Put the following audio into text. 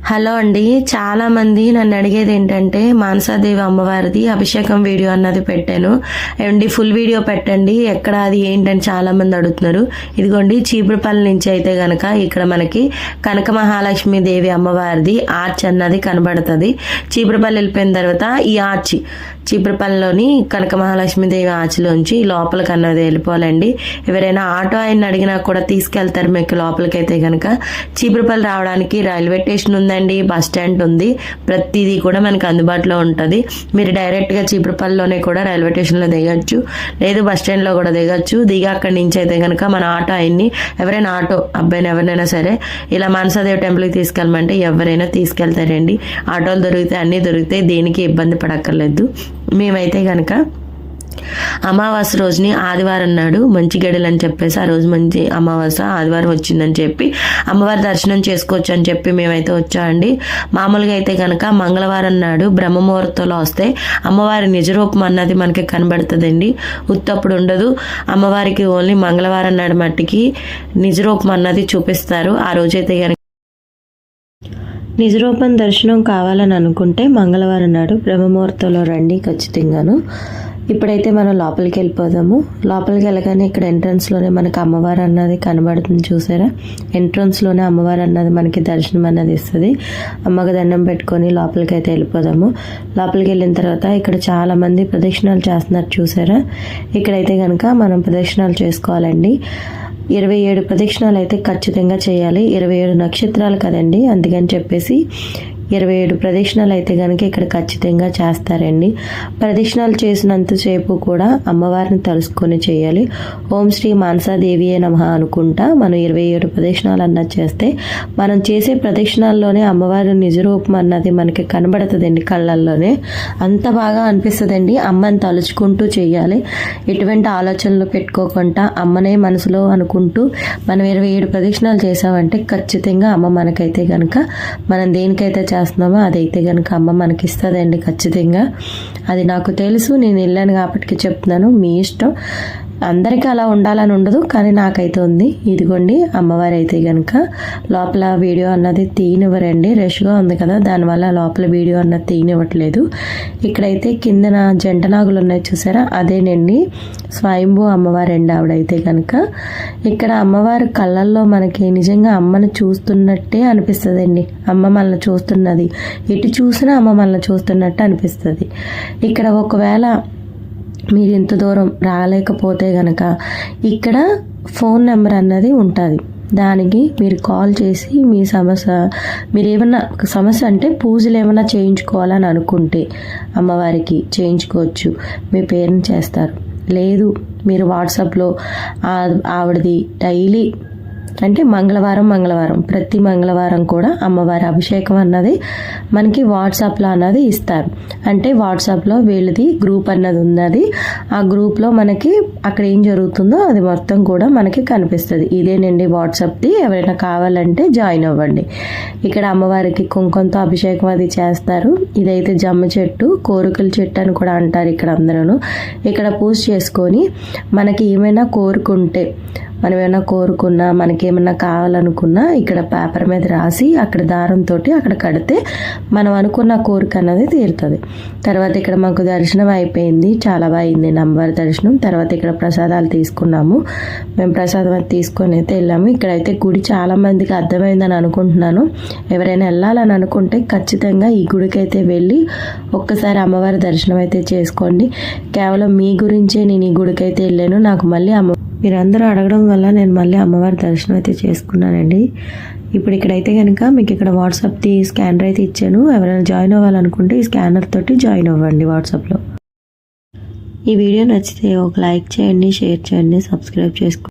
Hello అండి, చాలా మంది నన్ను అడిగేది ఏంటంటే మానసాదేవి అమ్మవారిది అభిషేకం వీడియో అన్నది పెట్టాను అండి, ఫుల్ వీడియో పెట్టండి, ఎక్కడ అది ఏంటని చాలా మంది అడుగుతున్నారు. ఇదిగోండి చీపురుపల్లి నుంచి అయితే గనక ఇక్కడ మనకి కనక మహాలక్ష్మి దేవి అమ్మవారిది ఆర్చ్ అన్నది కనబడుతుంది. చీపురుపల్లి వెళ్ళిపోయిన తర్వాత ఈ ఆర్చ్ చీపురుపల్లిలోని కనక మహాలక్ష్మి దేవి ఆర్చిలోంచి లోపలికి అన్నది వెళ్ళిపోవాలండి. ఎవరైనా ఆటో ఆయన అడిగినా కూడా తీసుకెళ్తారు మీకు లోపలికైతే గనక. చీపురుపల్లి రావడానికి రైల్వే స్టేషన్ ఉందండి, బస్ స్టాండ్ ఉంది, ప్రతిదీ కూడా మనకు అందుబాటులో ఉంటుంది. మీరు డైరెక్ట్గా చీపురుపల్లిలోనే కూడా రైల్వే స్టేషన్లో దిగచ్చు, లేదు బస్ స్టాండ్లో కూడా దిగచ్చు. దిగి అక్కడి నుంచి అయితే కనుక మన ఆటో ఆయన్ని ఎవరైనా ఆటో అబ్బాయిని ఎవరినైనా సరే ఇలా మానసాదేవి టెంపుల్కి తీసుకెళ్ళమంటే ఎవరైనా తీసుకెళ్తారండి. ఆటోలు దొరుకుతాయి, అన్నీ దొరుకుతాయి, దేనికి ఇబ్బంది పడక్కర్లేదు. మేమైతే కనుక అమావాస్య రోజుని ఆదివారం నాడు మంచి గడియలు అని చెప్పేసి ఆ రోజు మంచి అమావాస్య ఆదివారం వచ్చిందని చెప్పి అమ్మవారి దర్శనం చేసుకోవచ్చు అని చెప్పి మేమైతే వచ్చామండి. మామూలుగా అయితే కనుక మంగళవారం నాడు బ్రహ్మముహూర్తంలో వస్తే అమ్మవారి నిజరూపం అన్నది మనకి కనబడుతుందండి, ఉత్తప్పుడు ఉండదు. అమ్మవారికి ఓన్లీ మంగళవారం నాడు మట్టికి నిజరూపం అన్నది చూపిస్తారు. ఆ రోజైతే కనుక నిజరూపం దర్శనం కావాలని అనుకుంటే మంగళవారం నాడు బ్రహ్మముహూర్తంలో రండి ఖచ్చితంగాను. ఇప్పుడైతే మనం లోపలికి వెళ్ళిపోదాము. లోపలికి వెళ్ళగానే ఇక్కడ ఎంట్రన్స్లోనే మనకి అమ్మవారు అన్నది కనబడుతుంది, చూసారా? ఎంట్రన్స్లోనే అమ్మవారు అన్నది మనకి దర్శనం అన్నది ఇస్తుంది. అమ్మకి దండం పెట్టుకొని లోపలికి అయితే వెళ్ళిపోదాము. లోపలికి వెళ్ళిన తర్వాత ఇక్కడ చాలామంది ప్రదక్షిణాలు చేస్తున్నారు, చూసారా? ఇక్కడైతే కనుక మనం ప్రదక్షిణాలు చేసుకోవాలండి. 27 ప్రదక్షిణాలు అయితే ఖచ్చితంగా చేయాలి. 27 నక్షత్రాలు కదండి, అందుకని చెప్పేసి 27 ప్రదక్షిణాలు అయితే కనుక ఇక్కడ ఖచ్చితంగా చేస్తారండి. ప్రదక్షిణాలు చేసినంతసేపు కూడా అమ్మవారిని తలుసుకొని చేయాలి. ఓం శ్రీ మానసాదేవియే నమః అనుకుంటా మనం 27 ప్రదక్షిణాలు అన్నది చేస్తే మనం చేసే ప్రదక్షిణాల్లోనే అమ్మవారి నిజరూపం అన్నది మనకి కనబడుతుందండి, కళ్ళల్లోనే. అంత బాగా అనిపిస్తుందండి. అమ్మని తలుచుకుంటూ చేయాలి, ఎటువంటి ఆలోచనలు పెట్టుకోకుండా అమ్మనే మనసులో అనుకుంటూ మనం 27 ప్రదక్షిణాలు చేసామంటే ఖచ్చితంగా అమ్మ మనకైతే కనుక మనం దేనికైతే చేస్తున్నామో అదైతే కనుక అమ్మ మనకి ఇస్తుందండి ఖచ్చితంగా. అది నాకు తెలుసు, నేను వెళ్ళాను కాబట్టి చెప్తున్నాను, మీ ఇష్టం. అందరికీ అలా ఉండాలని ఉండదు, కానీ నాకైతే ఉంది. ఇదిగోండి అమ్మవారు అయితే కనుక లోపల వీడియో అన్నది తీయనివ్వరండి, రష్గా ఉంది కదా, దానివల్ల లోపల వీడియో అన్నది తీయనివ్వట్లేదు. ఇక్కడైతే కిందన జంటనాగులు ఉన్నాయి, చూసారా? అదేనండి స్వయంభూ అమ్మవారండి ఆవిడైతే కనుక. ఇక్కడ అమ్మవారి కళ్ళల్లో మనకి నిజంగా అమ్మను చూస్తున్నట్టే అనిపిస్తుందండి. అమ్మ మనల్ని చూస్తున్నది, ఎటు చూసినా అమ్మ మనల్ని చూస్తున్నట్టు అనిపిస్తుంది. ఇక్కడ ఒకవేళ మీరు ఇంత దూరం రాలేకపోతే కనుక ఇక్కడ ఫోన్ నెంబర్ అన్నది ఉంటుంది, దానికి మీరు కాల్ చేసి మీ సమస్య, మీరు ఏమన్నా సమస్య అంటే పూజలు ఏమైనా చేయించుకోవాలని అనుకుంటే అమ్మవారికి చేయించుకోవచ్చు, మీ పేరుని చేస్తారు. లేదు మీరు వాట్సాప్లో ఆవిడది డైలీ అంటే మంగళవారం ప్రతి మంగళవారం కూడా అమ్మవారి అభిషేకం అన్నది మనకి వాట్సాప్లో అన్నది ఇస్తారు. అంటే వాట్సాప్లో వీళ్ళది గ్రూప్ అన్నది ఉన్నది, ఆ గ్రూప్లో మనకి అక్కడ ఏం జరుగుతుందో అది మొత్తం కూడా మనకి కనిపిస్తుంది. ఇదేనండి వాట్సాప్ది, ఎవరైనా కావాలంటే జాయిన్ అవ్వండి. ఇక్కడ అమ్మవారికి కుంకుమతో అభిషేకం అది చేస్తారు. ఇదైతే జమ్మ చెట్టు, కోరికల చెట్టు అని కూడా అంటారు ఇక్కడ అందరూ. ఇక్కడ పూజ చేసుకొని మనకి ఏమైనా కోరుకుంటే, మనం ఏమైనా కోరుకున్నా, మనకి ఏమైనా కావాలనుకున్నా ఇక్కడ పేపర్ మీద రాసి అక్కడ దారంతో అక్కడ కడితే మనం అనుకున్న కోరిక అన్నది తీరుతుంది. తర్వాత ఇక్కడ మాకు దర్శనం అయిపోయింది, చాలా బాగా అయింది అమ్మవారి దర్శనం. తర్వాత ఇక్కడ ప్రసాదాలు తీసుకున్నాము, మేము ప్రసాదం అది తీసుకొని అయితే వెళ్ళాము. ఇక్కడైతే గుడి చాలా మందికి అర్థమైందని అనుకుంటున్నాను. ఎవరైనా వెళ్ళాలని అనుకుంటే ఖచ్చితంగా ఈ గుడికి అయితే వెళ్ళి ఒక్కసారి అమ్మవారి దర్శనం అయితే చేసుకోండి. కేవలం మీ గురించే నేను ఈ గుడికి అయితే వెళ్ళాను. నాకు మళ్ళీ మీరందరూ అడగడం వల్ల నేను మళ్ళీ అమ్మవారి దర్శనం అయితే చేసుకున్నానండి. ఇప్పుడు ఇక్కడైతే కనుక మీకు ఇక్కడ వాట్సాప్ది స్కానర్ అయితే ఇచ్చాను. ఎవరైనా జాయిన్ అవ్వాలనుకుంటే ఈ స్కానర్ తోటి జాయిన్ అవ్వండి వాట్సాప్లో. ఈ వీడియో నచ్చితే ఒక లైక్ చేయండి, షేర్ చేయండి, సబ్స్క్రైబ్ చేసుకోండి.